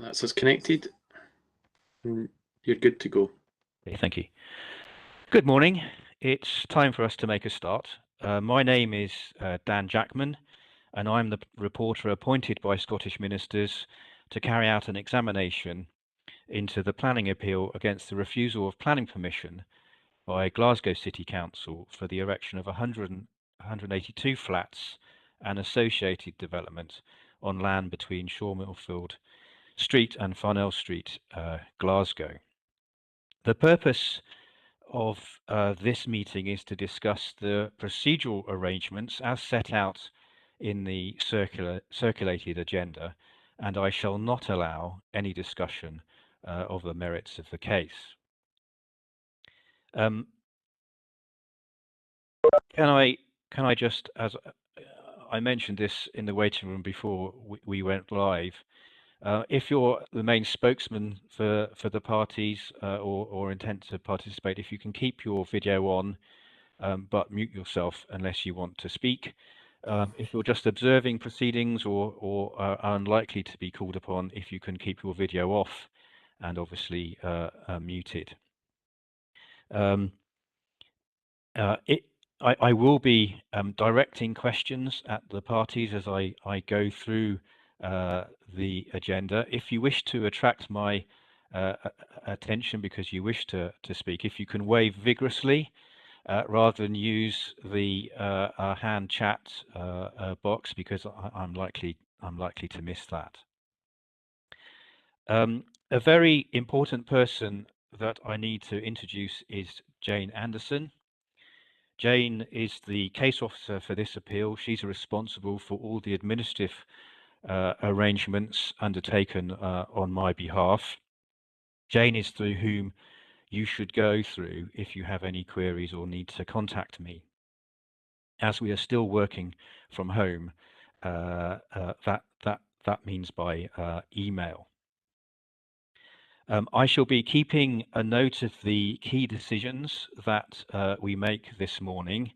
That's us connected. You're good to go. Okay, thank you. Good morning. It's time for us to make a start. My name is Dan Jackman, and I'm the reporter appointed by Scottish ministers to carry out an examination into the planning appeal against the refusal of planning permission by Glasgow City Council for the erection of 182 flats and associated development on land between Sawmillfield Street and Farnell Street, Glasgow. The purpose of this meeting is to discuss the procedural arrangements as set out in the circulated agenda, and I shall not allow any discussion of the merits of the case. Can I just, as I mentioned this in the waiting room before we went live, if you're the main spokesman for the parties or intend to participate, if you can keep your video on, but mute yourself unless you want to speak. If you're just observing proceedings or are unlikely to be called upon, if you can keep your video off and obviously muted. I will be directing questions at the parties as I go through the agenda. If you wish to attract my attention because you wish to speak, if you can wave vigorously rather than use the hand chat box, because I'm likely to miss that. A very important person that I need to introduce is Jane Anderson. Jane is the case officer for this appeal. She's responsible for all the administrative arrangements undertaken on my behalf. Jane is through whom you should go through if you have any queries or need to contact me. As we are still working from home, that means by email. I shall be keeping a note of the key decisions that we make this morning,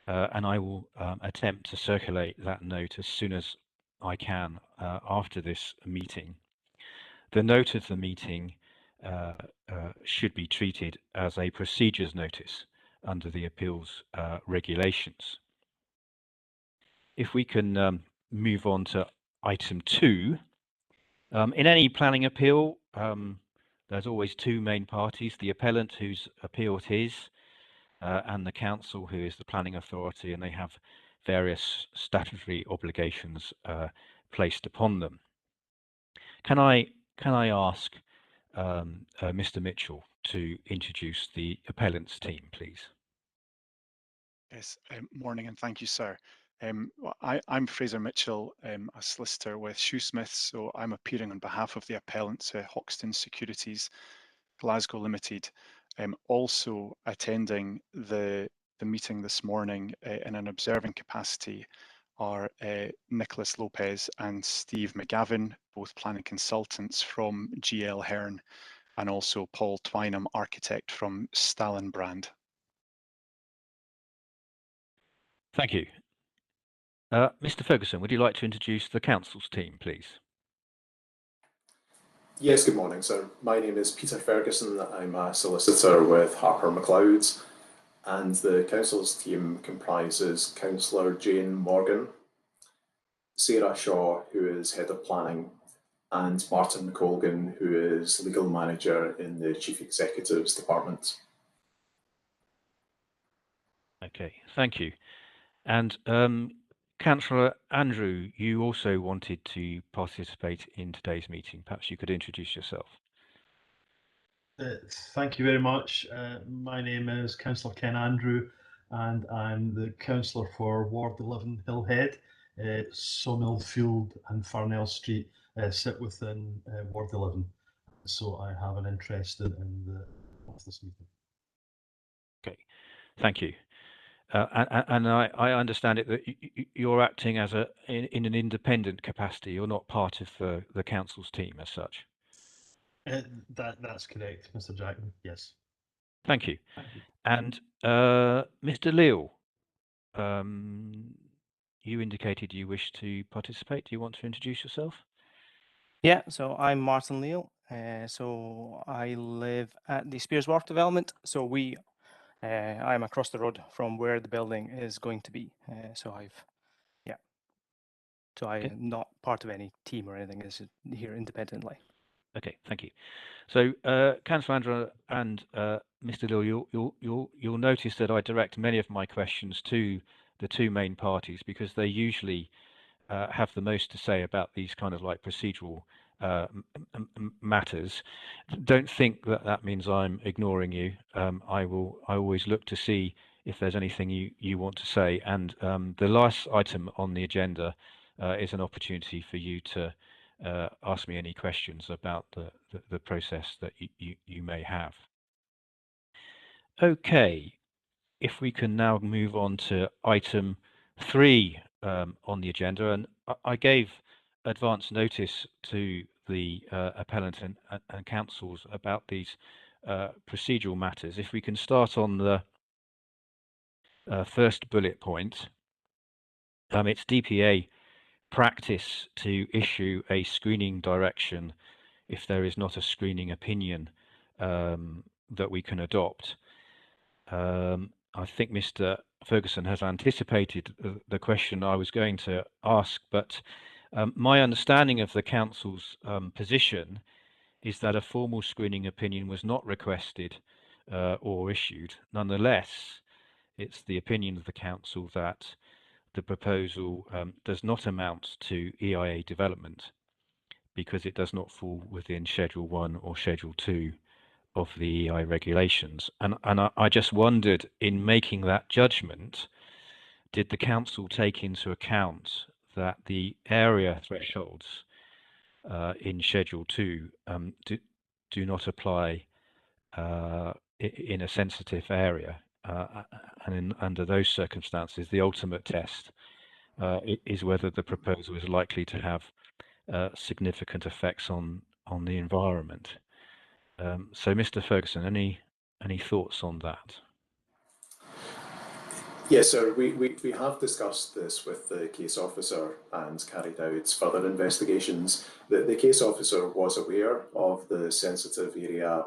and I will attempt to circulate that note as soon as I can after this meeting. The note of the meeting should be treated as a procedures notice under the appeals regulations. If we can move on to item 2. In any planning appeal, there's always two main parties: the appellant, whose appeal it is, and the council, who is the planning authority, and they have various statutory obligations placed upon them. Can I ask Mr. Mitchell to introduce the appellant's team, please? Yes, morning, and thank you, sir. I'm Fraser Mitchell, a solicitor with Shoesmiths, so I'm appearing on behalf of the appellant, Hoxton Securities, Glasgow Limited. Also attending the meeting this morning in an observing capacity are Nicholas Lopez and Steve McGavin, both planning consultants from GL Hearn, and also Paul Twynham, architect from Stallenbrand. Thank you. Mr. Ferguson, would you like to introduce the council's team, please? Yes, good morning, sir. My name is Peter Ferguson. I'm a solicitor with Harper MacLeod, and the council's team comprises Councillor Jane Morgan, Sarah Shaw, who is Head of Planning, and Martin Colgan, who is Legal Manager in the Chief Executive's Department. Okay, thank you. And Councillor Andrew, you also wanted to participate in today's meeting. Perhaps you could introduce yourself. Thank you very much. My name is Councillor Ken Andrew, and I'm the councillor for Ward 11 Hillhead. Sawmillfield and Farnell Street sit within Ward 11, so I have an interest in this meeting. Okay, thank you. And I understand it that you're acting as in an independent capacity. You're not part of the council's team as such. That's correct, Mr. Jackman. Yes. Thank you. And Mr. Leal, you indicated you wish to participate. Do you want to introduce yourself? Yeah, so I'm Martin Leal. So I live at the Spears Wharf development. So I'm across the road from where the building is going to be. So I'm not part of any team or anything. Is here independently. Okay, thank you. So, Councillor Andrew and Mr. Leal, you'll notice that I direct many of my questions to the two main parties because they usually have the most to say about these kind of like procedural matters. Don't think that that means I'm ignoring you. I always look to see if there's anything you want to say. And the last item on the agenda is an opportunity for you to ask me any questions about the process that you may have. Okay, if we can now move on to item 3 on the agenda, and I gave advance notice to the appellant and councils about these procedural matters. If we can start on the first bullet point, it's DPA practice to issue a screening direction if there is not a screening opinion that we can adopt. I think Mr. Ferguson has anticipated the question I was going to ask, but my understanding of the council's position is that a formal screening opinion was not requested or issued. Nonetheless, it's the opinion of the council that the proposal does not amount to EIA development because it does not fall within Schedule 1 or Schedule 2 of the EI regulations. And I just wondered, in making that judgment, did the council take into account that the area thresholds in Schedule 2 do not apply in a sensitive area? And under those circumstances, the ultimate test is whether the proposal is likely to have significant effects on the environment. So, Mr. Ferguson, any thoughts on that? Yes, sir. We have discussed this with the case officer and carried out further investigations. The case officer was aware of the sensitive area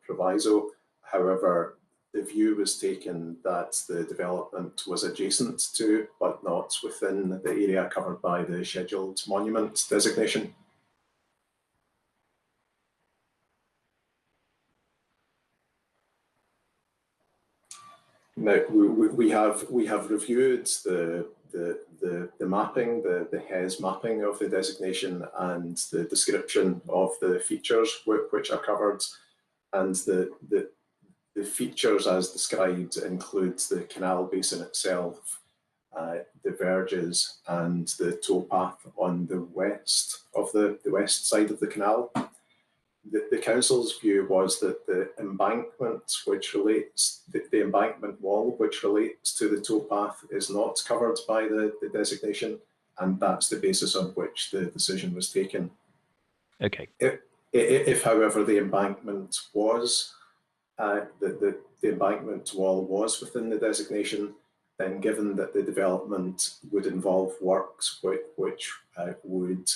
proviso. However, the view was taken that the development was adjacent to, but not within, the area covered by the scheduled monument designation. Now, we have reviewed the mapping, the HES mapping of the designation and the description of the features which are covered, and the features as described include the canal basin itself, the verges, and the towpath on the west of the west side of the canal. The council's view was that the embankment which relates, the embankment wall which relates to the towpath is not covered by the designation, and that's the basis on which the decision was taken. Okay. If however, the embankment was, the embankment wall was within the designation, then given that the development would involve works which would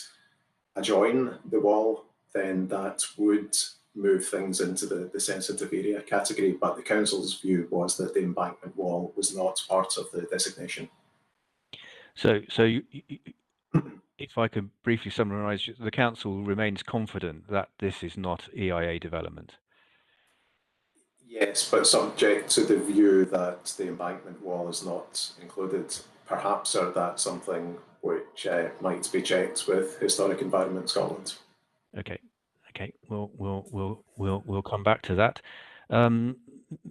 adjoin the wall, then that would move things into the sensitive area category. But the council's view was that the embankment wall was not part of the designation. So if I could briefly summarise, the council remains confident that this is not EIA development. Yes, but subject to the view that the embankment wall is not included. Perhaps that's something which might be checked with Historic Environment Scotland. Okay, we'll come back to that.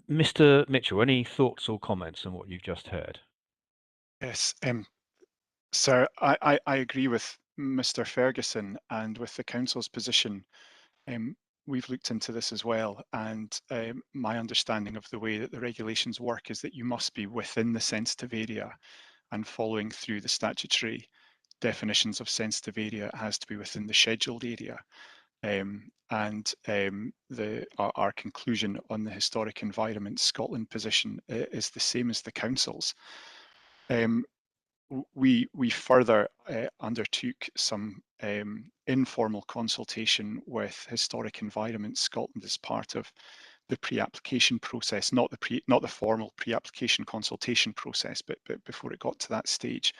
Mr. Mitchell, any thoughts or comments on what you've just heard? Yes, sir, I agree with Mr. Ferguson and with the council's position. We've looked into this as well, and my understanding of the way that the regulations work is that you must be within the sensitive area, and following through the statutory definitions of sensitive area, it has to be within the scheduled area. Our conclusion on the Historic Environment Scotland position is the same as the council's. we further undertook some informal consultation with Historic Environment Scotland as part of the pre-application process, not the formal pre-application consultation process, but before it got to that stage,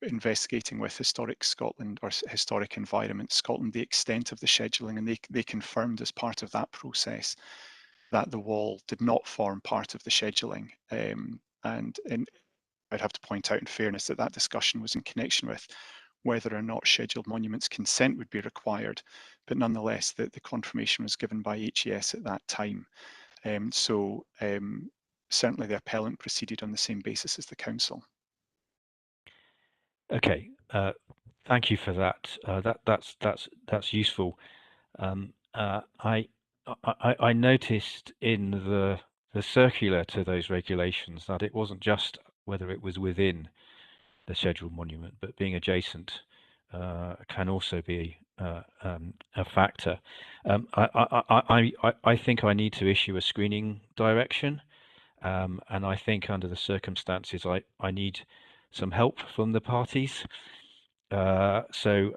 investigating with Historic Scotland or Historic Environment Scotland the extent of the scheduling, and they confirmed as part of that process that the wall did not form part of the scheduling. And I'd have to point out in fairness that that discussion was in connection with whether or not scheduled monuments consent would be required, but nonetheless the confirmation was given by HES at that time. Certainly the appellant proceeded on the same basis as the council. Okay, thank you for that. That's useful. I noticed in the circular to those regulations that it wasn't just whether it was within the scheduled monument, but being adjacent can also be a factor. I think I need to issue a screening direction, and I think under the circumstances I need some help from the parties. So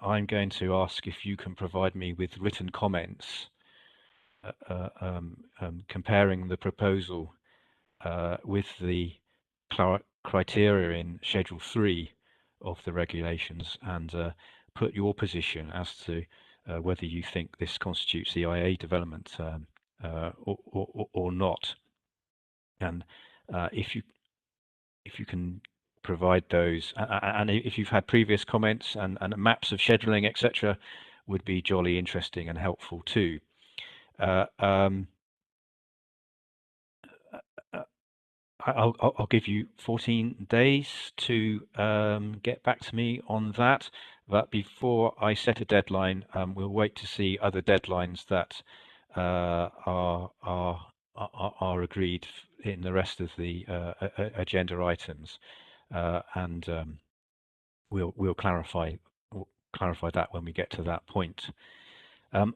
I'm going to ask if you can provide me with written comments comparing the proposal with the criteria in Schedule 3 of the regulations, and put your position as to whether you think this constitutes EIA development or not. And if you can provide those, and if you've had previous comments and maps of scheduling, etc., would be jolly interesting and helpful too. I'll give you 14 days to get back to me on that. But before I set a deadline, we'll wait to see other deadlines that are agreed in the rest of the agenda items, and we'll clarify that when we get to that point.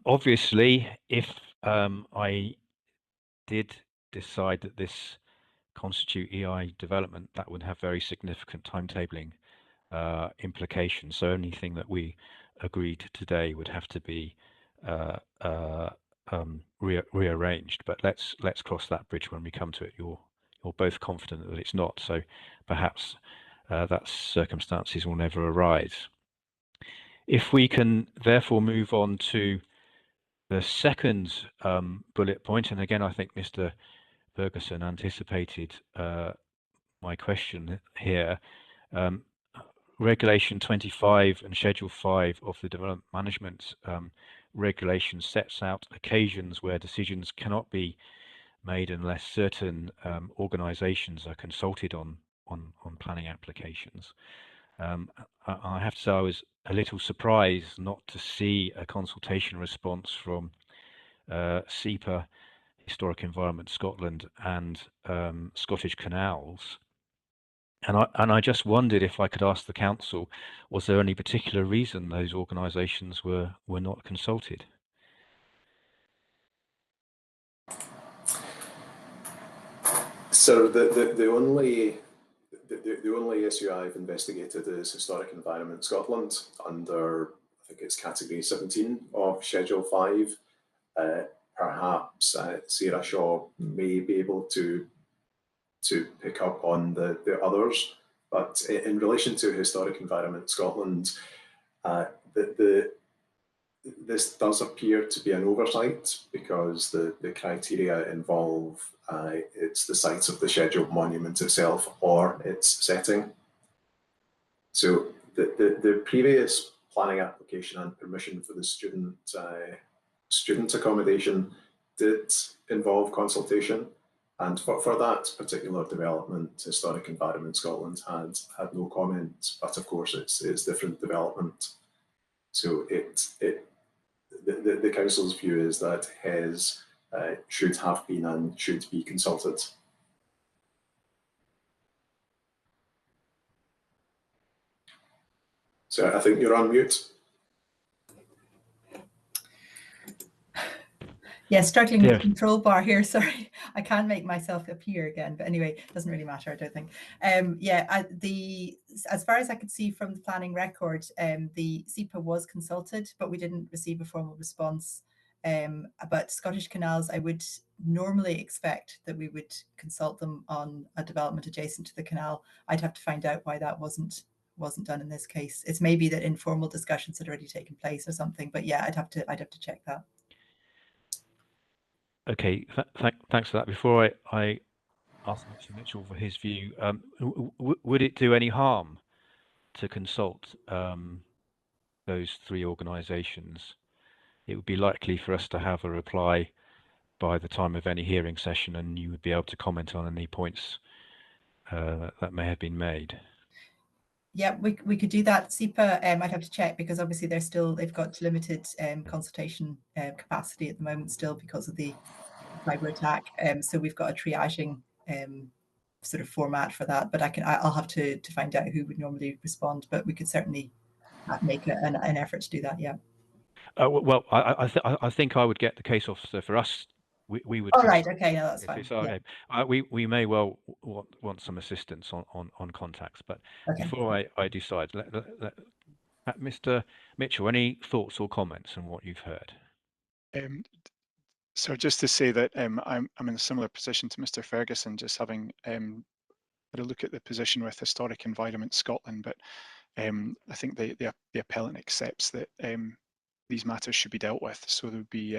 Obviously, if I did decide that this constitute EI development, that would have very significant timetabling implications. So anything that we agreed today would have to be rearranged. But let's cross that bridge when we come to it. You're both confident that it's not, so perhaps that circumstances will never arise. If we can therefore move on to the second bullet point, and again I think Mr. Ferguson anticipated my question here. Regulation 25 and Schedule 5 of the Development Management Regulation sets out occasions where decisions cannot be made unless certain organisations are consulted on planning applications. I have to say I was a little surprised not to see a consultation response from SEPA, Historic Environment Scotland, and Scottish Canals. And I just wondered if I could ask the council, was there any particular reason those organisations were not consulted? So the only issue I've investigated is Historic Environment Scotland under, I think it's category 17 of Schedule 5. Perhaps Sarah Shaw may be able to pick up on the others, but in relation to Historic Environment Scotland, this does appear to be an oversight because the criteria involve it's the site of the scheduled monument itself or its setting. So the previous planning application and permission for the student accommodation did involve consultation, and for that particular development, Historic Environment Scotland had no comment. But of course, it's different development. So the council's view is that HES should have been and should be consulted. So I think you're on mute. Yeah, struggling Dear. with the control bar here. Sorry, I can't make myself appear again. But anyway, it doesn't really matter, I don't think. As far as I could see from the planning record, the SEPA was consulted, but we didn't receive a formal response. But Scottish Canals, I would normally expect that we would consult them on a development adjacent to the canal. I'd have to find out why that wasn't done in this case. It's maybe that informal discussions had already taken place or something. But yeah, I'd have to check that. Okay, thanks for that. Before I ask Mr. Mitchell for his view, would it do any harm to consult those three organisations? It would be likely for us to have a reply by the time of any hearing session, and you would be able to comment on any points that may have been made. Yeah, we could do that. SEPA, I'd have to check because obviously they've got limited consultation capacity at the moment still because of the cyber attack. So we've got a triaging sort of format for that. But I'll have to find out who would normally respond. But we could certainly make an effort to do that. Yeah. Well, I think I would get the case officer for us. We would. Oh, right. Okay. No, that's fine. Yeah. We may well want some assistance on contacts, but okay. Before I decide, Mr. Mitchell, any thoughts or comments on what you've heard? So just to say that I'm in a similar position to Mr. Ferguson, just having had a look at the position with Historic Environment Scotland, but I think the appellant accepts that these matters should be dealt with. So there would be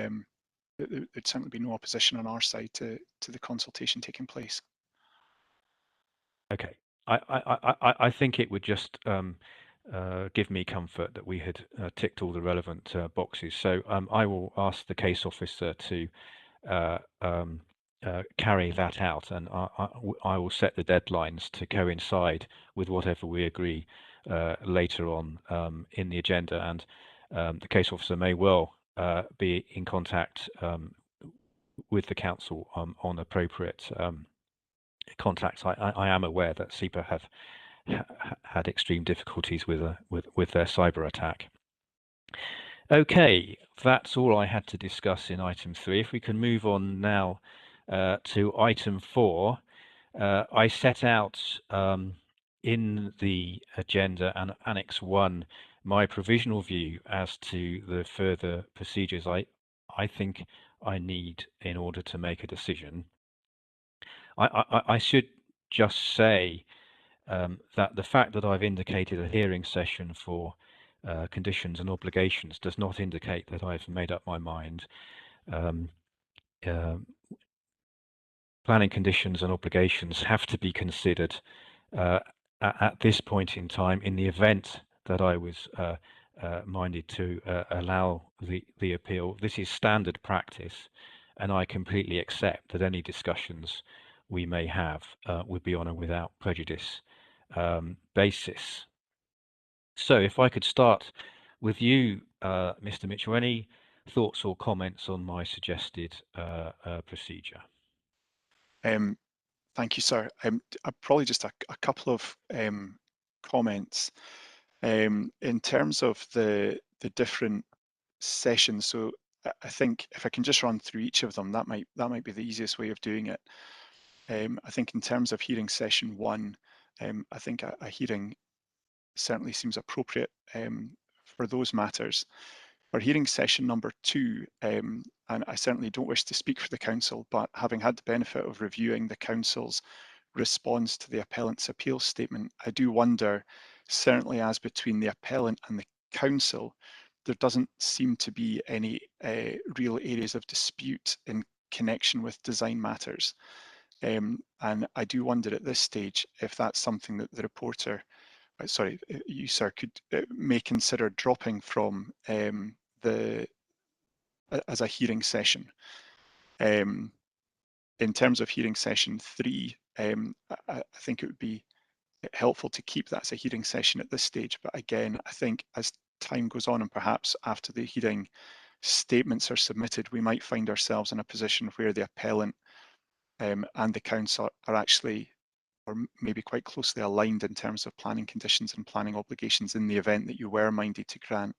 there'd certainly be no opposition on our side to the consultation taking place. Okay, I think it would just give me comfort that we had ticked all the relevant boxes. So I will ask the case officer to carry that out, and I will set the deadlines to coincide with whatever we agree later on in the agenda, and the case officer may well be in contact with the council on appropriate contacts. I am aware that SEPA have had extreme difficulties with their cyber attack. Okay, that's all I had to discuss in item 3. If we can move on now to item 4, I set out in the agenda and Annex 1 my provisional view as to the further procedures I think I need in order to make a decision. I should just say that the fact that I've indicated a hearing session for conditions and obligations does not indicate that I've made up my mind. Planning conditions and obligations have to be considered at this point in time in the event that I was minded to allow the appeal. This is standard practice, and I completely accept that any discussions we may have would be on a without prejudice basis. So if I could start with you, Mr. Mitchell, any thoughts or comments on my suggested procedure? Thank you, sir. Probably just a couple of comments in terms of the different sessions. So I think if I can just run through each of them, that might be the easiest way of doing it. I think in terms of hearing session 1, I think a hearing certainly seems appropriate for those matters. For hearing session number 2, and I certainly don't wish to speak for the council, but having had the benefit of reviewing the council's response to the appellant's appeal statement, I do wonder, certainly as between the appellant and the council, there doesn't seem to be any real areas of dispute in connection with design matters. And I do wonder at this stage if that's something that the reporter, sorry, you sir, may consider dropping from as a hearing session. In terms of hearing session 3, I think it would be helpful to keep that as a hearing session at this stage. But again, I think as time goes on and perhaps after the hearing statements are submitted, we might find ourselves in a position where the appellant and the council are actually, or maybe quite closely aligned in terms of planning conditions and planning obligations in the event that you were minded to grant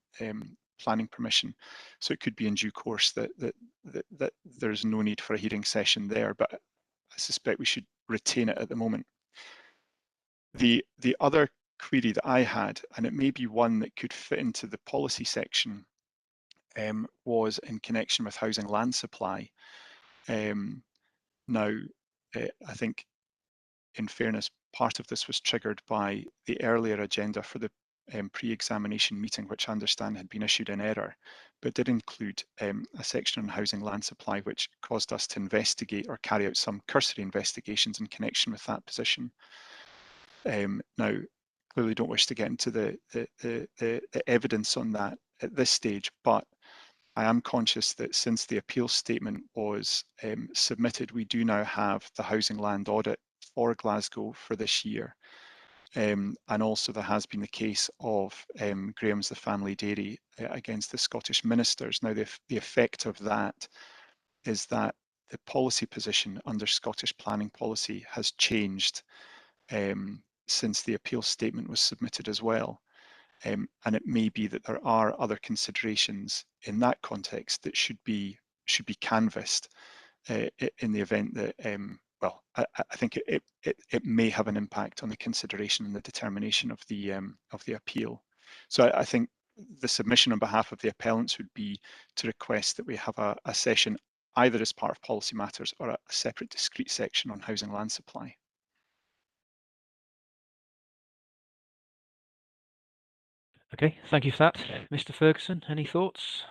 planning permission. So it could be in due course that there's no need for a hearing session there, but I suspect we should retain it at the moment. The other query that I had, and it may be one that could fit into the policy section, was in connection with housing land supply. Now, I think, in fairness, part of this was triggered by the earlier agenda for the pre-examination meeting, which I understand had been issued in error, but did include a section on housing land supply, which caused us to investigate or carry out some cursory investigations in connection with that position. Now, clearly don't wish to get into the evidence on that at this stage, but I am conscious that since the appeal statement was submitted, we do now have the housing land audit for Glasgow for this year. And also there has been the case of Graham's the Family Dairy against the Scottish ministers. Now, the effect of that is that the policy position under Scottish planning policy has changed since the appeal statement was submitted as well. And it may be that there are other considerations in that context that should be canvassed in the event that, well, I think it may have an impact on the consideration and the determination of the appeal. So I think the submission on behalf of the appellants would be to request that we have a session either as part of policy matters or a separate discrete section on housing land supply. Okay, thank you for that. Mr. Ferguson, any thoughts?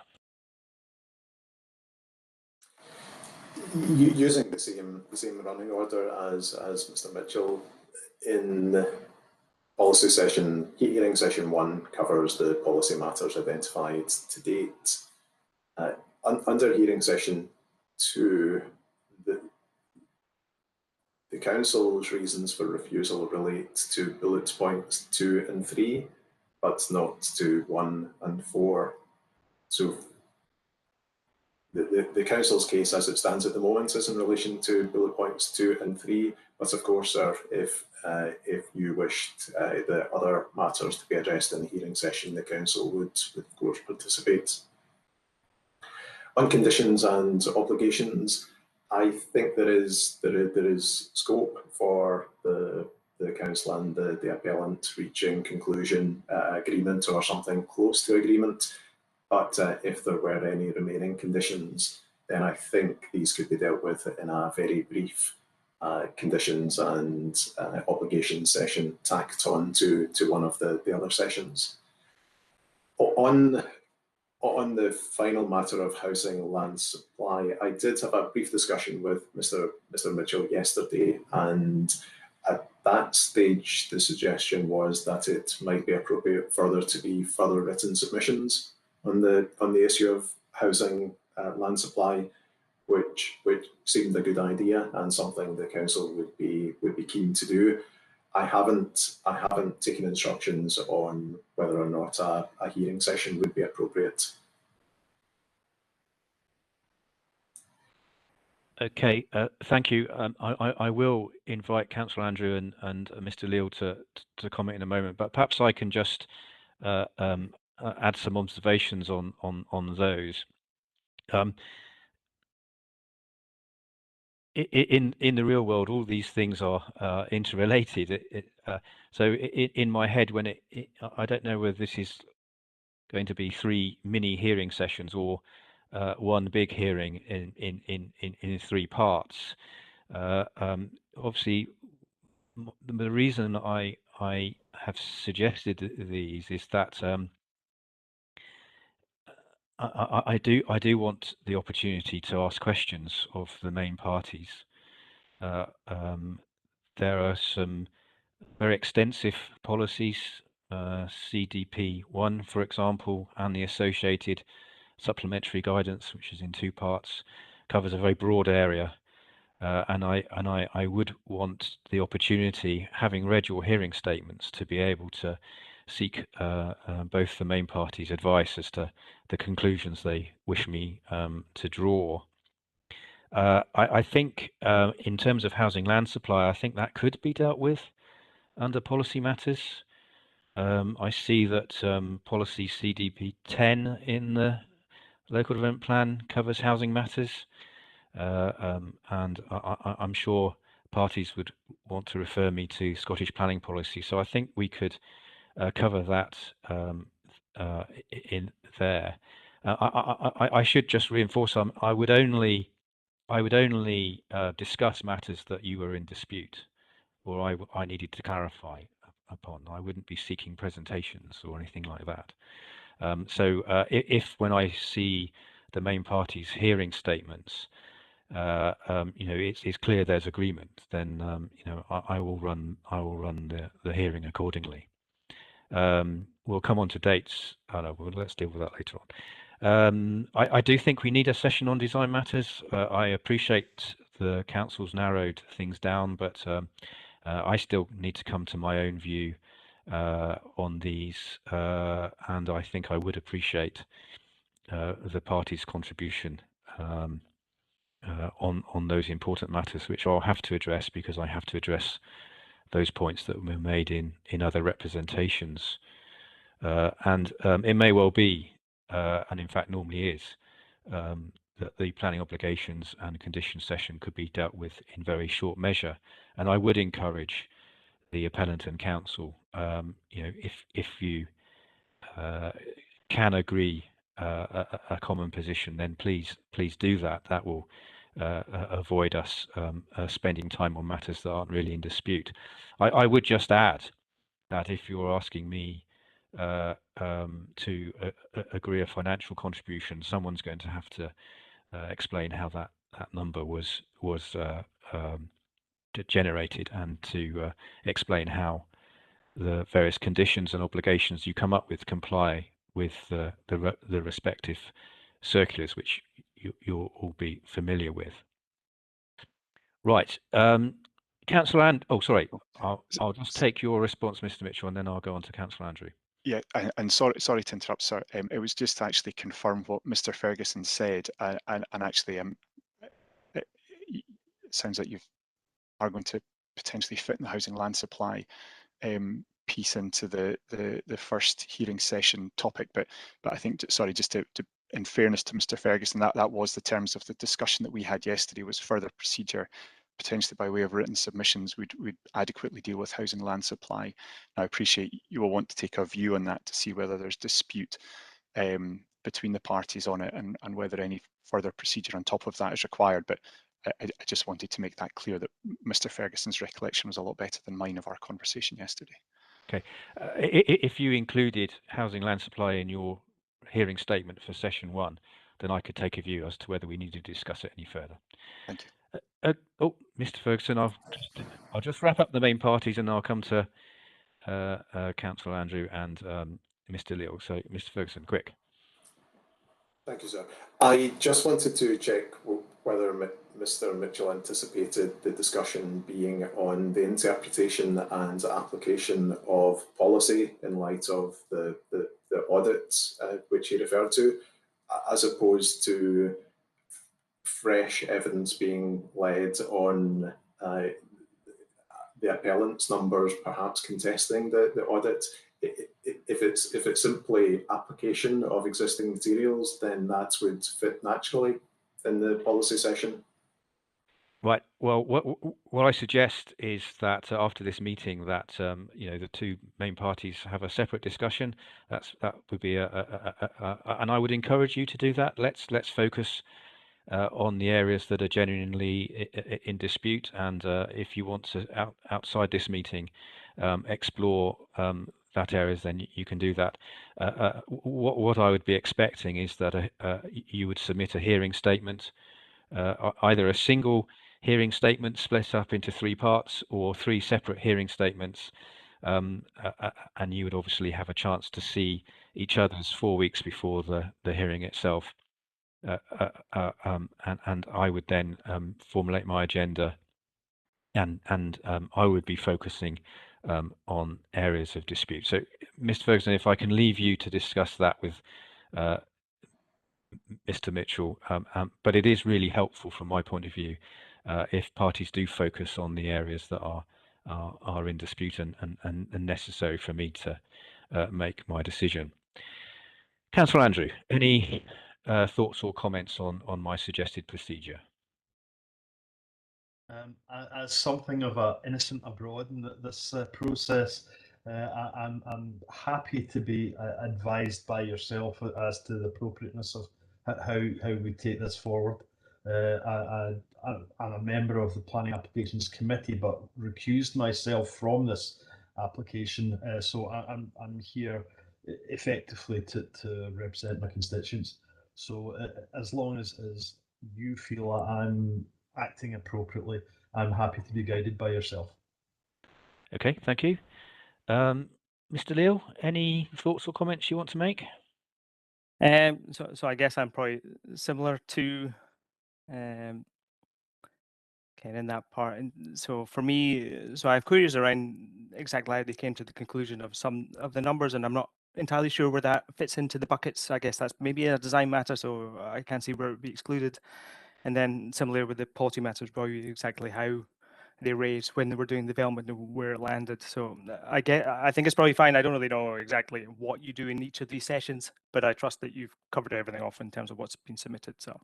Using the same running order as Mr. Mitchell, in policy session, hearing session 1 covers the policy matters identified to date. Under hearing session 2, the council's reasons for refusal relate to bullet points 2 and 3, but not to 1 and 4. So the council's case as it stands at the moment is in relation to bullet points 2 and 3, but of course, sir, if you wished the other matters to be addressed in the hearing session, the council would of course participate. On conditions and obligations, I think there is scope for the council and the appellant reaching conclusion, agreement, or something close to agreement. But if there were any remaining conditions, then I think these could be dealt with in a very brief conditions and obligations session tacked on to one of the other sessions. On the final matter of housing land supply, I did have a brief discussion with Mr. Mitchell yesterday, and at that stage the suggestion was that it might be appropriate further to be further written submissions on the issue of housing land supply, which seemed a good idea and something the council would be keen to do. I haven't taken instructions on whether or not a hearing session would be appropriate. Okay, thank you. I will invite Councillor Andrew and Mr. Leal to comment in a moment, but perhaps I can just add some observations on those. In the real world, all these things are interrelated. So in my head, when I don't know whether this is going to be 3 mini hearing sessions or 1 big hearing in 3 parts. Obviously, the reason I have suggested these is that I do want the opportunity to ask questions of the main parties. There are some very extensive policies, CDP1, for example, and the associated supplementary guidance, which is in 2 parts, covers a very broad area. And I would want the opportunity, having read your hearing statements, to be able to seek both the main parties' advice as to the conclusions they wish me to draw. I think in terms of housing land supply, I think that could be dealt with under policy matters. I see that policy CDP 10 in the local development plan covers housing matters, and I'm sure parties would want to refer me to Scottish planning policy. So I think we could cover that in there. I should just reinforce I would only discuss matters that you were in dispute or I needed to clarify upon. I wouldn't be seeking presentations or anything like that. So if when I see the main parties' hearing statements, you know, it's clear there's agreement, then you know, I will run the hearing accordingly. We'll come on to dates. Oh no, well, let's deal with that later on. I do think we need a session on design matters. I appreciate the council's narrowed things down, but I still need to come to my own view on these, and I think I would appreciate the party's contribution on those important matters, which I'll have to address because I have to address those points that were made in other representations. And it may well be, and in fact normally is, that the planning obligations and condition session could be dealt with in very short measure. And I would encourage the appellant and council, you know, if you can agree a common position, then please do that. That will avoid us spending time on matters that aren't really in dispute. I would just add that if you're asking me to agree a financial contribution, someone's going to have to explain how that number was generated, and to explain how the various conditions and obligations you come up with comply with the respective circulars, which you'll all be familiar with. Right, Councillor sorry, I'll just take your response, Mr. Mitchell, and then I'll go on to Councillor Andrew. Yeah, and sorry to interrupt, sir. It was just to actually confirm what Mr. Ferguson said, and actually, it sounds like you are going to potentially fit in the housing land supply piece into the first hearing session topic, but I think, sorry, just to in fairness to Mr. Ferguson, that was the terms of the discussion that we had yesterday, was further procedure, potentially by way of written submissions, we'd adequately deal with housing land supply. I appreciate you will want to take a view on that to see whether there's dispute between the parties on it, and whether any further procedure on top of that is required. But I just wanted to make that clear, that Mr. Ferguson's recollection was a lot better than mine of our conversation yesterday. Okay, if you included housing land supply in your hearing statement for session 1, then I could take a view as to whether we need to discuss it any further. Thank you. Oh, Mr. Ferguson, I'll just wrap up the main parties, and I'll come to Councillor Andrew and Mr. Leal. So, Mr. Ferguson, quick. Thank you, sir. I just wanted to check whether Mr. Mitchell anticipated the discussion being on the interpretation and application of policy in light of the audits which he referred to, as opposed to fresh evidence being led on the appellant's numbers, perhaps contesting the audit. If it's simply application of existing materials, then that would fit naturally in the policy session. Right. Well, what I suggest is that after this meeting, that you know, the two main parties have a separate discussion. That would be and I would encourage you to do that. Let's focus on the areas that are genuinely in dispute, and if you want to outside this meeting explore that areas, then you can do that. What I would be expecting is that you would submit a hearing statement, either a single hearing statement split up into 3 parts, or 3 separate hearing statements, and you would obviously have a chance to see each other's 4 weeks before the hearing itself. And I would then formulate my agenda, and I would be focusing on areas of dispute. So, Mr. Ferguson, if I can leave you to discuss that with Mr. Mitchell, but it is really helpful from my point of view if parties do focus on the areas that are are in dispute and necessary for me to make my decision. Councillor Andrew, any thoughts or comments on my suggested procedure? As something of an innocent abroad in this process, I'm happy to be advised by yourself as to the appropriateness of how we take this forward. I'm a member of the Planning Applications Committee, but recused myself from this application, so I'm here effectively to represent my constituents. So as long as you feel that I'm acting appropriately, I'm happy to be guided by yourself. Okay, thank you. Mr. Leal, any thoughts or comments you want to make? So I guess I'm probably similar to Ken in that part. And so for me, so I have queries around exactly how they came to the conclusion of some of the numbers, and I'm not entirely sure where that fits into the buckets. I guess that's maybe a design matter, so I can't see where it would be excluded. And then similar with the policy matters, probably exactly how they raised when they were doing development and where it landed. So I think it's probably fine. I don't really know exactly what you do in each of these sessions, but I trust that you've covered everything off in terms of what's been submitted. So.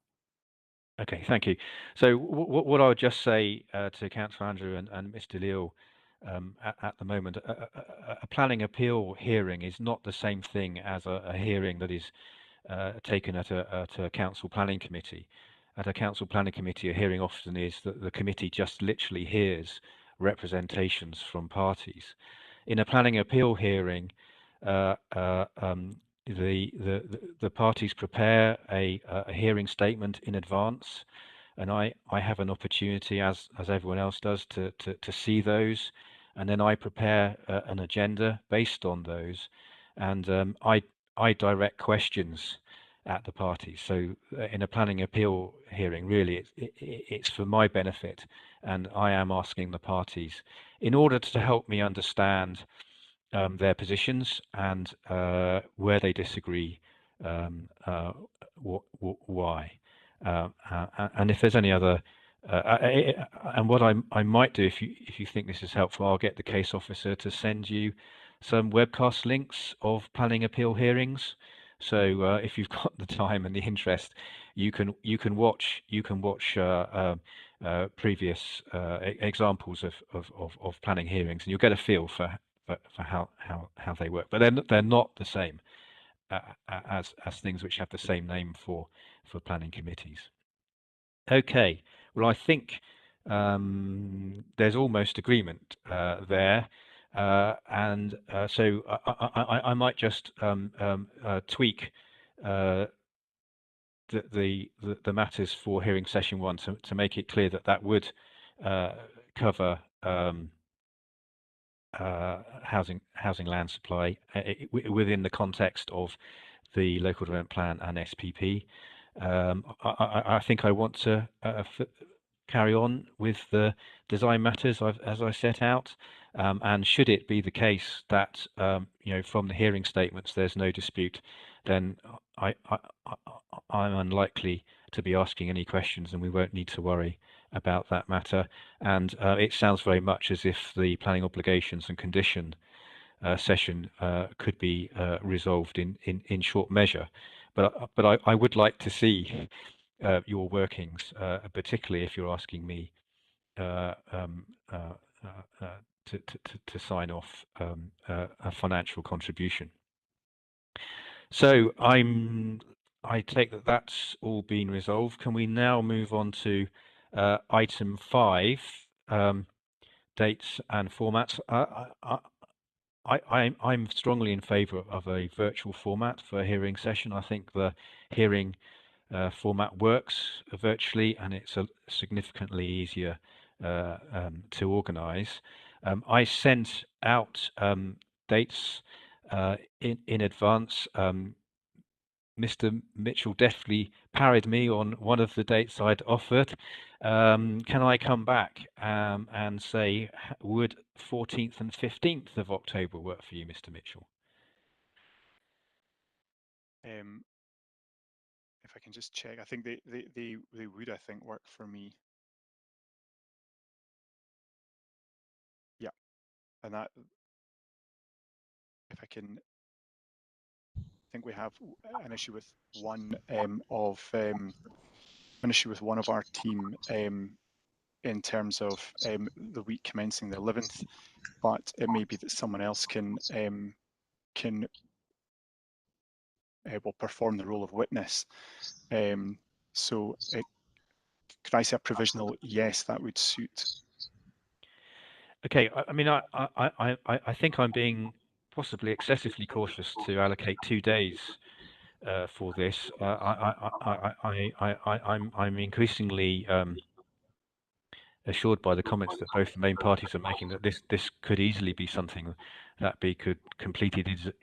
Okay, thank you. So what I would just say to Councillor Andrew and Mr. Leal at the moment, a planning appeal hearing is not the same thing as a hearing that is taken at a council planning committee. At a council planning committee, a hearing often is that the committee just literally hears representations from parties. In a planning appeal hearing, the parties prepare a hearing statement in advance, and I have an opportunity, as everyone else does, to see those, and then I prepare an agenda based on those, and I direct questions at the parties. So in a planning appeal hearing, really, it's for my benefit, and I am asking the parties in order to help me understand their positions and where they disagree, why. And if there's any other, and what I might do, if you think this is helpful, I'll get the case officer to send you some webcast links of planning appeal hearings. So if you've got the time and the interest, you can watch previous examples of planning hearings, and you'll get a feel for how they work. But they're not the same as things which have the same name for planning committees. Okay, well I think there's almost agreement there, and so I might just tweak the matters for hearing session 1 to make it clear that would cover housing land supply within the context of the local development plan and SPP. I think I want to carry on with the design matters as I set out, and should it be the case that from the hearing statements there's no dispute, then I'm unlikely to be asking any questions, and we won't need to worry about that matter. And it sounds very much as if the planning obligations and condition session could be resolved in short measure. But I would like to see your workings, particularly if you're asking me to sign off a financial contribution. So I take that that's all been resolved. Can we now move on to item 5, dates and formats? I'm strongly in favour of a virtual format for a hearing session. I think the hearing format works virtually, and it's significantly easier to organise. I sent out dates in advance. Mr. Mitchell deftly parried me on one of the dates I'd offered. Can I come back and say, would 14th and 15th of October work for you, Mr. Mitchell? If I can just check, I think they would, I think, work for me. Yeah, and that, if I can, I think we have an issue with one of our team in terms of the week commencing the 11th, but it may be that someone else can will perform the role of witness. So could I say a provisional yes, that would suit? Okay, I mean, I think I'm being possibly excessively cautious to allocate 2 days for this. I'm increasingly assured by the comments that both the main parties are making that this could easily be something that could completed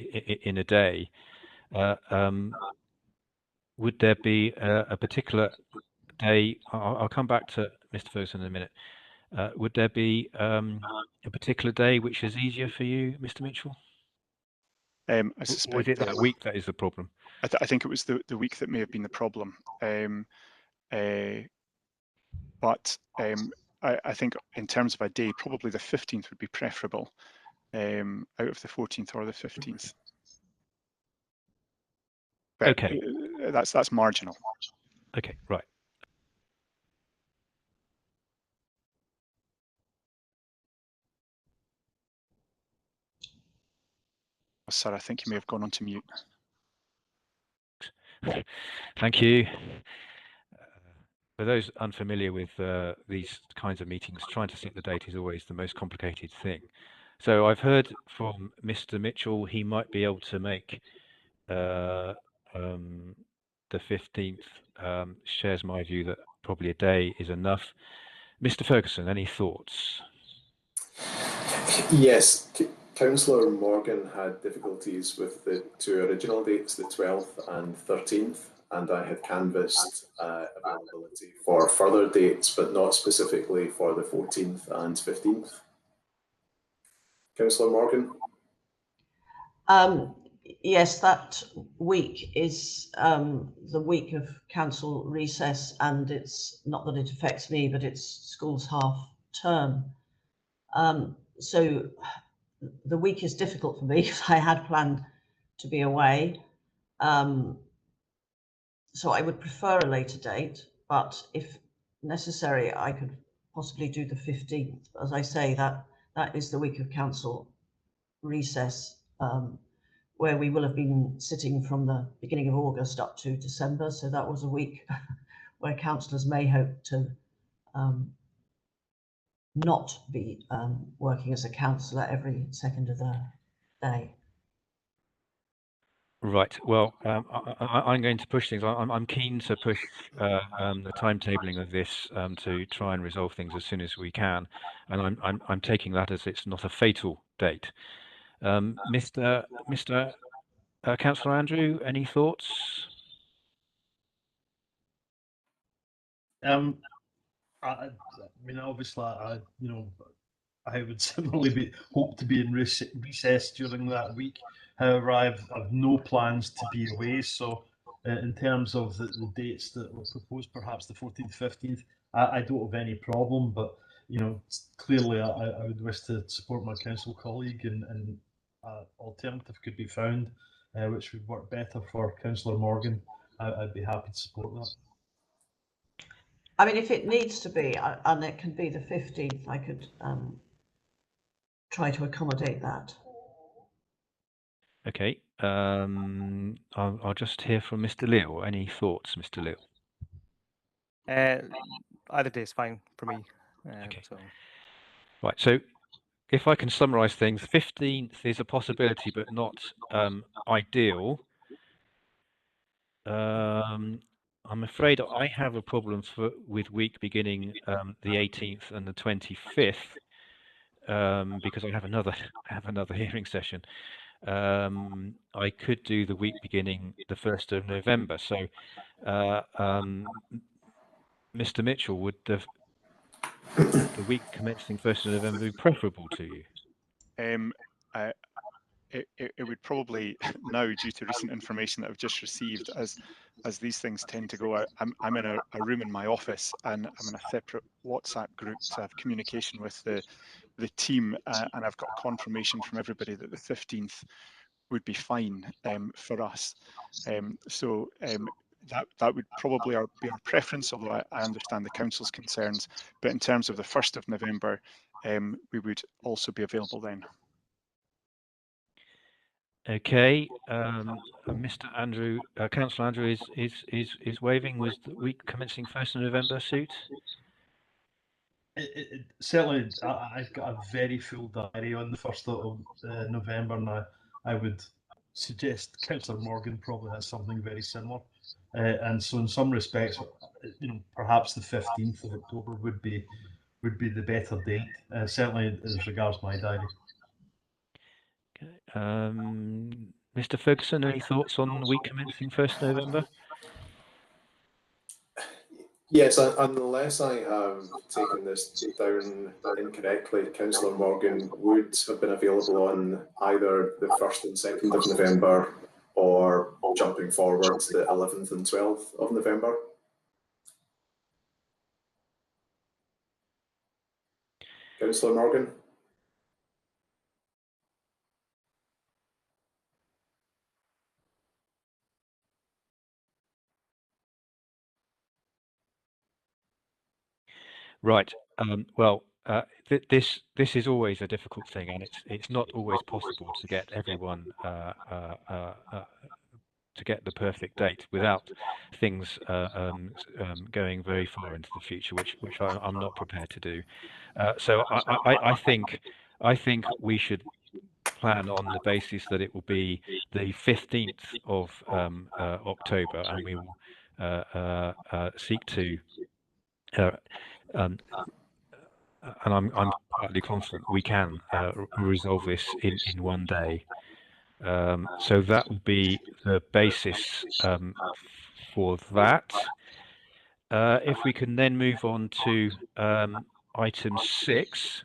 in a day. Would there be a particular day? I'll come back to Mr. Ferguson in a minute. Would there be a particular day which is easier for you, Mr. Mitchell? I suspect, or is it that week that is the problem? I think it was the week that may have been the problem. But I think in terms of a day, probably the 15th would be preferable out of the 14th or the 15th. But okay, that's marginal. Okay, right. Sir, I think you may have gone on to mute. Thank you. For those unfamiliar with these kinds of meetings, trying to set the date is always the most complicated thing. So I've heard from Mr. Mitchell he might be able to make the 15th. Shares my view that probably a day is enough. Mr. Ferguson, any thoughts? Yes, Councillor Morgan had difficulties with the 2 original dates, the 12th and 13th, and I had canvassed availability for further dates, but not specifically for the 14th and 15th. Councillor Morgan? Yes, that week is the week of council recess, and it's not that it affects me, but it's school's half term. So the week is difficult for me because I had planned to be away. So I would prefer a later date, but if necessary, I could possibly do the 15th. As I say, that is the week of council recess, where we will have been sitting from the beginning of August up to December. So that was a week where councillors may hope to not be working as a councillor every second of the day. Right. Well, I'm going to push things. I'm keen to push the timetabling of this to try and resolve things as soon as we can, and I'm taking that as it's not a fatal date. Mr. Councillor Andrew, any thoughts? I mean, obviously, I would similarly hope to be in recess during that week. However, I've no plans to be away. So, in terms of the dates that were proposed, perhaps the 14th, 15th, I don't have any problem. But clearly, I would wish to support my council colleague, and alternative could be found, which would work better for Councillor Morgan. I'd be happy to support that. I mean, if it needs to be, and it can be the 15th, I could try to accommodate that. Okay. I'll just hear from Mr. Leal. Any thoughts, Mr. Leal? Either day is fine for me. Okay. So. Right. So if I can summarize things, 15th is a possibility, but not ideal. I'm afraid I have a problem with week beginning the 18th and the 25th because I have another hearing session. I could do the week beginning the 1st of November. So, Mr. Mitchell, would the week commencing 1st of November be preferable to you? It would probably now, due to recent information that I've just received, as these things tend to go out, I'm in a room in my office, and I'm in a separate WhatsApp group to have communication with the the team, and I've got confirmation from everybody that the 15th would be fine for us. That would probably be our preference, although I understand the council's concerns. But in terms of the 1st of November, we would also be available then. Okay, Mr. Andrew, Councillor Andrew is waving. Was the week commencing 1st of November suit? Certainly, I've got a very full diary on the 1st of November now. I would suggest Councillor Morgan probably has something very similar. And so in some respects, perhaps the 15th of October would be the better date, certainly as regards my diary. Okay. Mr. Ferguson, any thoughts on the week commencing 1st November? Yes, unless I have taken this down incorrectly, Councillor Morgan would have been available on either the 1st and 2nd of November or jumping forward to the 11th and 12th of November. Councillor Morgan? Right. Well, this is always a difficult thing, and it's not always possible to get everyone to get the perfect date without things going very far into the future, which I'm not prepared to do. So I think we should plan on the basis that it will be the 15th of October, and we will seek to. And I'm partly confident we can resolve this in one day. So that will be the basis for that. If we can then move on to item 6,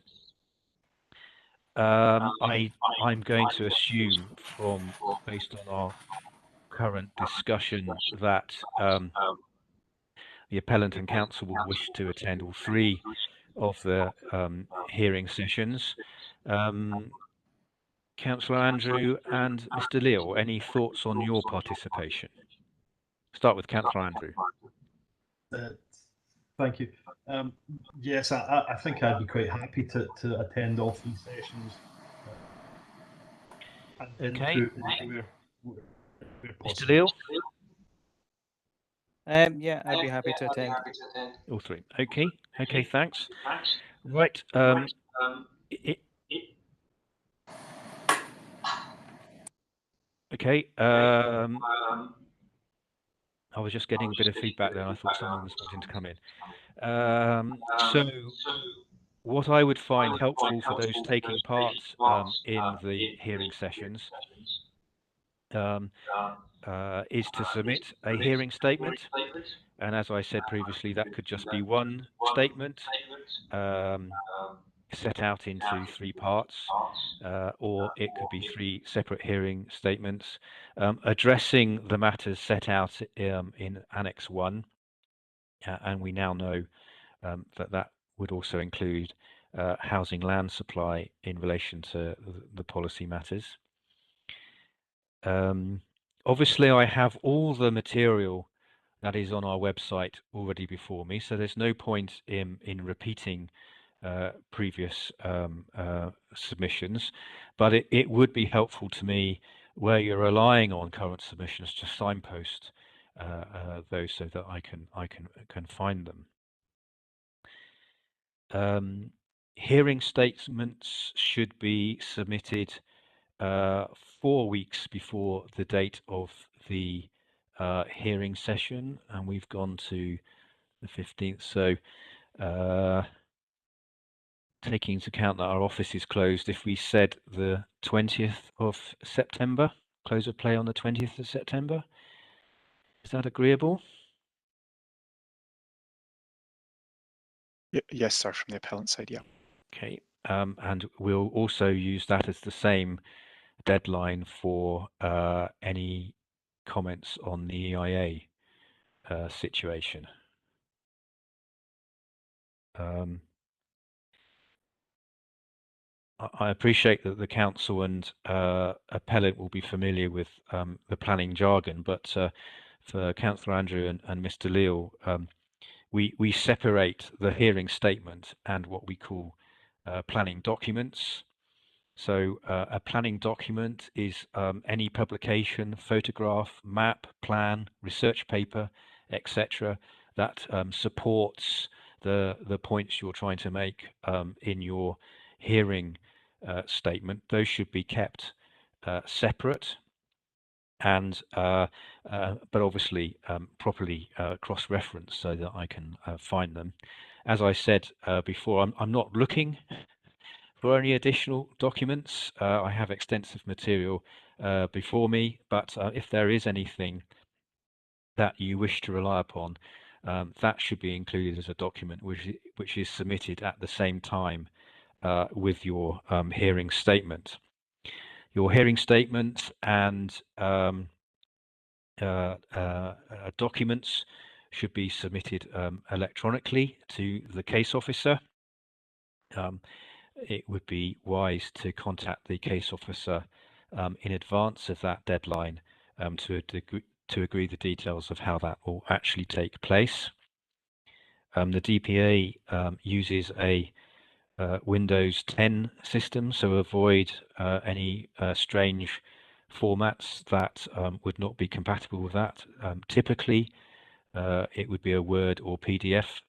I'm going to assume based on our current discussion that the appellant and counsel will wish to attend all 3 of the hearing sessions. Councillor Andrew and Mr. Leal, any thoughts on your participation? Start with Councillor Andrew. Thank you. Yes, I think I'd be quite happy to attend all 3 sessions. Okay. Where Mr. Leal? Yeah, I'd be happy to attend. All 3. Okay. Okay, thanks. Right. Okay. I was just getting a bit of feedback there. I thought someone was wanting to come in. So what I would find helpful for those taking part in the hearing sessions is to submit a hearing statement. And as I said previously, that could just be one statement set out into 3 parts, or it could be 3 separate hearing statements addressing the matters set out in Annex 1. And we now know that would also include housing land supply in relation to the policy matters. Obviously, I have all the material that is on our website already before me, so there's no point in repeating previous submissions, but it would be helpful to me where you're relying on current submissions to signpost those so that I can find them. Hearing statements should be submitted 4 weeks before the date of the hearing session, and we've gone to the 15th. So taking into account that our office is closed, if we said the 20th of September, close of play on the 20th of September, is that agreeable? Yes, sir, from the appellant side, yeah. Okay, and we'll also use that as the same deadline for any comments on the EIA situation. I appreciate that the council and appellant will be familiar with the planning jargon, but for Councillor Andrew and Mr. Leal, we separate the hearing statement and what we call planning documents. So a planning document is any publication, photograph, map, plan, research paper, etc., that supports the points you're trying to make in your hearing statement. Those should be kept separate and but obviously properly cross-referenced so that I can find them. As I said before, I'm not looking for any additional documents. I have extensive material before me, but if there is anything that you wish to rely upon, that should be included as a document which is submitted at the same time with your hearing statement. Your hearing statement and documents should be submitted electronically to the case officer. It would be wise to contact the case officer in advance of that deadline to agree the details of how that will actually take place. The DPA uses a Windows 10 system, so avoid any strange formats that would not be compatible with that. Typically, it would be a Word or PDF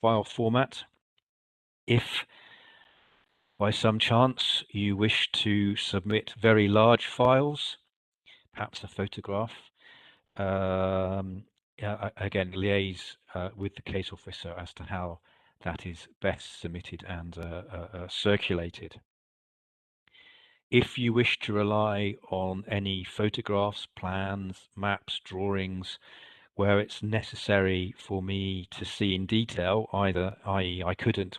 file format. If by some chance you wish to submit very large files, perhaps a photograph, again, liaise with the case officer as to how that is best submitted and circulated. If you wish to rely on any photographs, plans, maps, drawings, where it's necessary for me to see in detail, either, i.e. I couldn't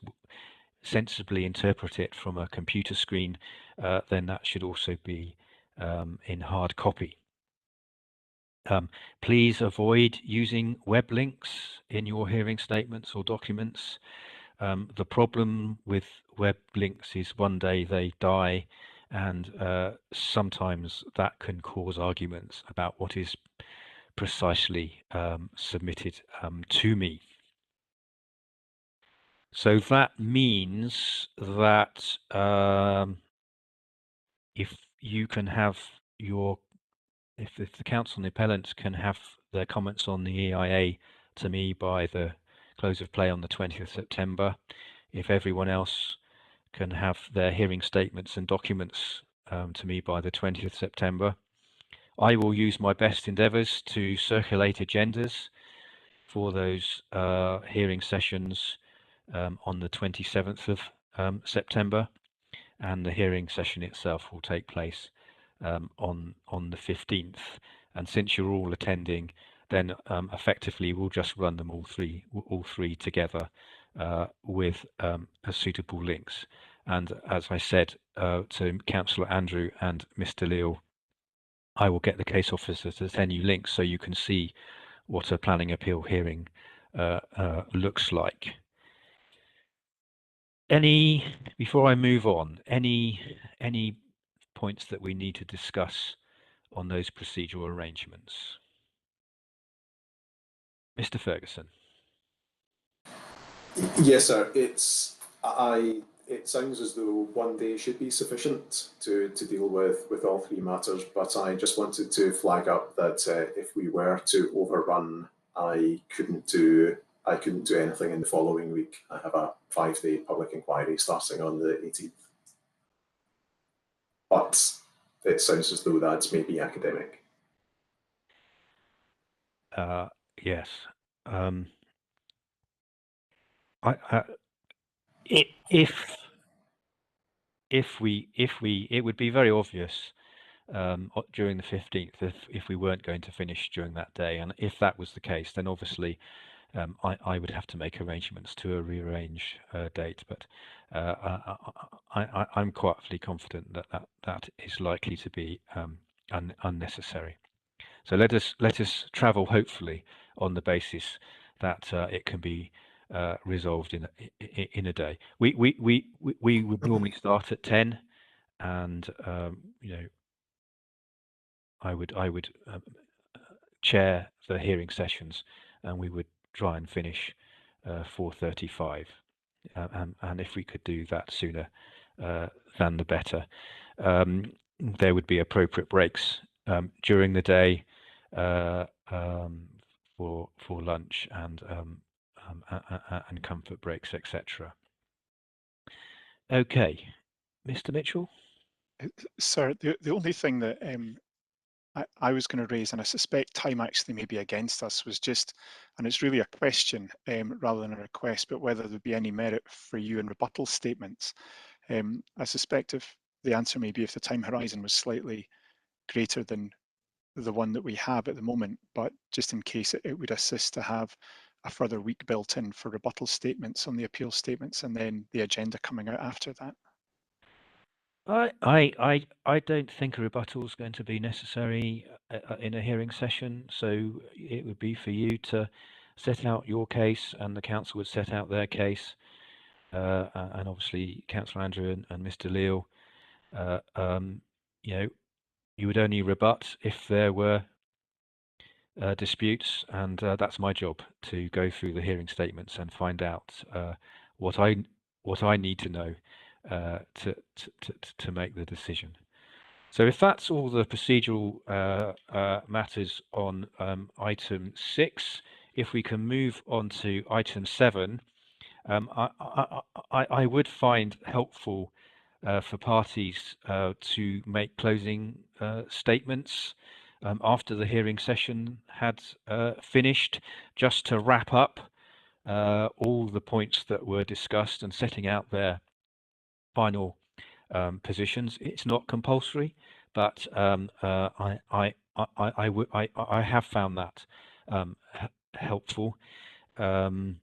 sensibly interpret it from a computer screen, then that should also be in hard copy. Please avoid using web links in your hearing statements or documents. The problem with web links is one day they die, and sometimes that can cause arguments about what is precisely submitted to me. So that means that if you can have your, if the council and the appellant can have their comments on the EIA to me by the close of play on the 20th of September, if everyone else can have their hearing statements and documents to me by the 20th of September, I will use my best endeavours to circulate agendas for those hearing sessions on the 27th of September, and the hearing session itself will take place on the 15th. And since you're all attending, then effectively we'll just run them all three together with suitable links. And as I said to Councillor Andrew and Mr. Leal, I will get the case officer to send you links so you can see what a planning appeal hearing looks like. Before I move on, any points that we need to discuss on those procedural arrangements? Mr. Ferguson. Yes, sir. It sounds as though one day should be sufficient to deal with all three matters, but I just wanted to flag up that if we were to overrun, I couldn't do anything in the following week. I have a 5-day public inquiry starting on the 18th. But it sounds as though that's maybe academic. Yes. It would be very obvious during the 15th if we weren't going to finish during that day, and if that was the case, then obviously I would have to make arrangements to rearrange date. But I'm quietly confident that is likely to be unnecessary. So let us travel hopefully on the basis that it can be resolved in a day. We would normally start at 10, and you know, I would chair the hearing sessions, and we would try and finish 4:35. And if we could do that sooner, than the better. There would be appropriate breaks during the day for lunch and comfort breaks, etc. Okay, Mr. Mitchell. Sir, the only thing that I was going to raise, and I suspect time actually may be against us, was just, and it's really a question rather than a request, but whether there'd be any merit for you in rebuttal statements. I suspect if the answer may be if the time horizon was slightly greater than the one that we have at the moment, but just in case it would assist to have a further week built in for rebuttal statements on the appeal statements and then the agenda coming out after that. I don't think a rebuttal is going to be necessary in a hearing session, so it would be for you to set out your case, and the council would set out their case, and obviously Councillor Andrew and Mr. Leal, you know, you would only rebut if there were disputes, and that's my job, to go through the hearing statements and find out what I need to know to make the decision. So if that's all the procedural matters on item 6, if we can move on to item 7, I would find helpful for parties to make closing statements after the hearing session had finished, just to wrap up all the points that were discussed and setting out their final positions. It's not compulsory, but I have found that helpful, and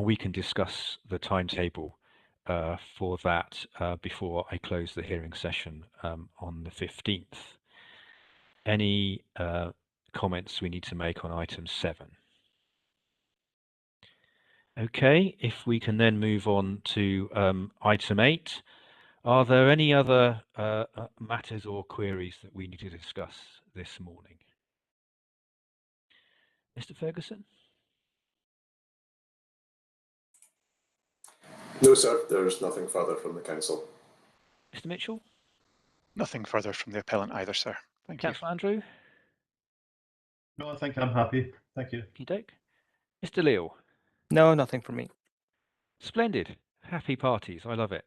we can discuss the timetable for that before I close the hearing session on the 15th. Any comments we need to make on item 7? Okay, if we can then move on to item 8. Are there any other matters or queries that we need to discuss this morning? Mr. Ferguson? No, sir, there's nothing further from the council. Mr. Mitchell? Nothing further from the appellant either, sir. Thank you. Councillor Andrew? No, I think I'm happy. Thank you. Okey-doke. Mr. Leal? No, nothing from me. Splendid. Happy parties. I love it.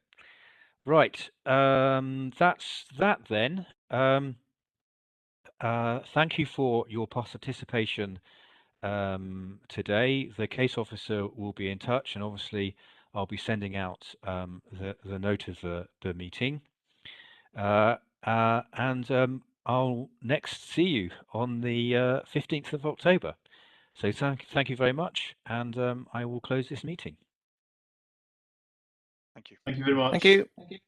Right. That's that then. Thank you for your participation today. The case officer will be in touch, and obviously I'll be sending out the note of the meeting. And I'll next see you on the 15th of October. So thank you very much, and I will close this meeting. Thank you. Thank you very much. Thank you. Thank you.